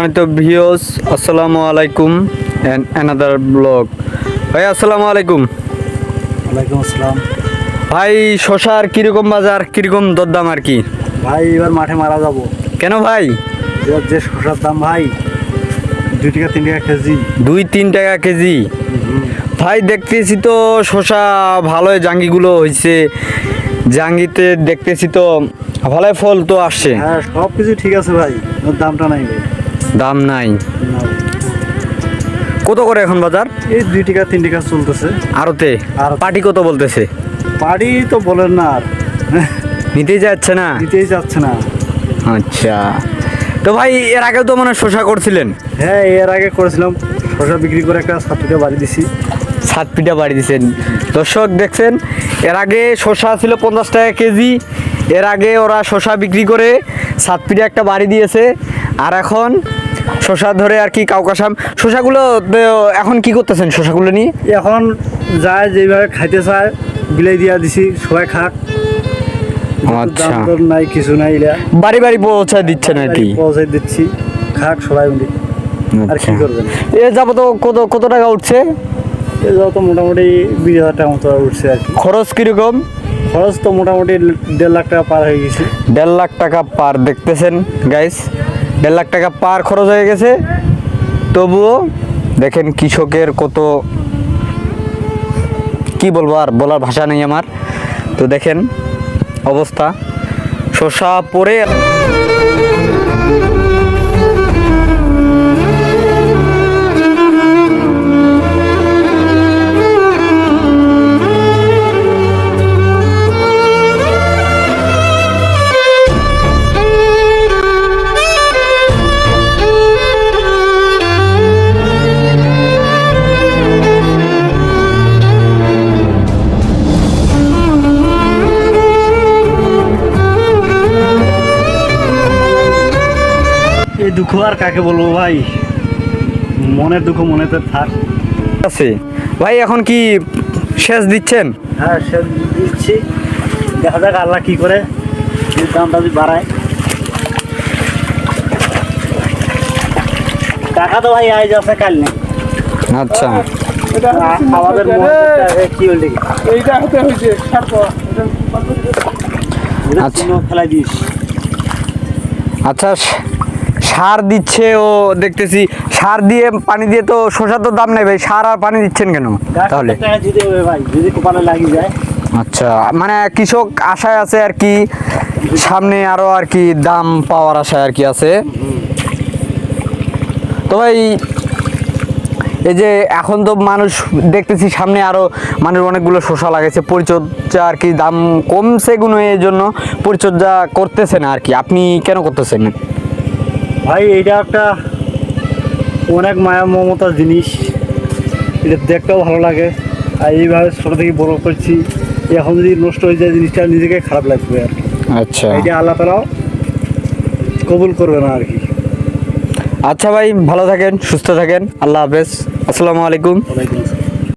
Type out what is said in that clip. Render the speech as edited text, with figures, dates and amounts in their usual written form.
সম্মানিত ভিউয়ার্স, আসসালামু আলাইকুম এন্ড অ্যানাদার ব্লগ। ভাই আসসালামু আলাইকুম। ওয়ালাইকুম আসসালাম। ভাই শশার কিরকম বাজার, কিরকম দরদাম আর কি? ভাই এবার মাঠে মারা যাব। কেন ভাই? এবার যে শসার দাম ভাই 2 টাকা 3 টাকা কেজি। 2-3 টাকা কেজি। ভাই দেখতেছি তো শশা ভালোই জাঙ্গিগুলো হয়েছে, জাঙ্গিতে দেখতেছি তো ভালোই ফল তো আসছে। হ্যাঁ সব কিছু ঠিক আছে ভাই, ওর দামটা নাই ভাই। দাম নাই। না। কত করে এখন বাজার? এই 2 টাকা 3 টাকা চলতেছে। আরতে আড়তে। পার্টি কত বলতেছে? বাড়ি তো বলেন না আর নিতেই যাচ্ছে না। দিতেই যাচ্ছে না। আচ্ছা, তো ভাই এর আগেও তো মনে হয় শশা করছিলেন। হ্যাঁ এর আগে করেছিলাম, শসা বিক্রি করে একটা 7 টাকা বাড়ি দিছি। 7 পিঠা বাড়ি দিচ্ছেন। দর্শক দেখছেন, এর আগে শশা ছিল 50 টাকা কেজি। এর আগে ওরা শশা বিক্রি করে 7 পিঠা একটা বাড়ি দিয়েছে। আর এখন শশা ধরে আর কি কাউকাসাম শশাগুলো এখন কি করতেছেন শশাগুলো নিয়ে? এখন যায় যেভাবে খাইতে চায় বিলাই দিয়া দিছি, সবাই খাক। আচ্ছা, দাম দর নাই কিছু নাই, এলা বাড়ি বাড়ি পৌঁছায় দিচ্ছেন আর কি। পৌঁছাই দিচ্ছি, খাক সবাই মিলে। আর কি করবেন? এ যাবো তো কত কত টাকা উঠছে? এই যাও তো মোটামুটি 20,000 টাকা মতো উঠছে আর কি। খরচ কিরকম? খরচ তো মোটামুটি 1.5 লাখ টাকা পার হয়ে গেছে। 1.5 লাখ টাকা পার, দেখতেছেন গাইস, 1.5 লাখ টাকা পার খরচ হয়ে গেছে। তবুও দেখেন কৃষকের কত, কি বলবো, আর বলার ভাষা নেই আমার। তো দেখেন অবস্থা, শসা পরে এই দুঃখ আর কাকে বলবো ভাই, মনের দুঃখ মনেতে থাক। আছে। ভাই এখন কি সেচ দিচ্ছেন? হ্যাঁ সে দিচ্ছি, দেখা যাক আল্লাহ কি করে, যদি দামটা যদি বাড়ায়। টাকা তো ভাই আজ আছে কাল নেই। আচ্ছা, আমাদের কি হল এইটা হতে হয়েছে আচ্ছা। খেলাই দিস। আচ্ছা, সার দিচ্ছে ও দেখতেছি, সার দিয়ে পানি দিয়ে তো শসার তো দাম নেই ভাই, সার আর পানি দিচ্ছেন কেন তাহলে? টাকা দিতে হবে ভাই, যদি কপালে লাগিয়ে যায়। আচ্ছা, মানে কৃষক আশায় আছে আর কি, সামনে আরো আর কি দাম পাওয়ার আশায় আর কি আছে। তো ভাই এই যে এখন তো মানুষ দেখতেছি সামনে আরো মানুষ অনেকগুলো শসা লাগাইছে, পরিচর্যা আর কি দাম কমছে গুণ, এই জন্য পরিচর্যা করতেছে না আর কি। আপনি কেন করতেছেন? ভাই এইটা একটা অনেক মায়া মমতার জিনিস, এটা দেখতেও ভালো লাগে। আর এইভাবে ছোটো থেকে বড় করছি, এখন যদি নষ্ট হয়ে যায় জিনিসটা নিজেকে খারাপ লাগবে আর কি। আচ্ছা, এটা আল্লাহ তাআলাও কবুল করবে না আর কি। আচ্ছা ভাই, ভালো থাকেন, সুস্থ থাকেন, আল্লাহ হাফেজ, আসসালামু আলাইকুম। ওয়ালাইকুম আসসালাম।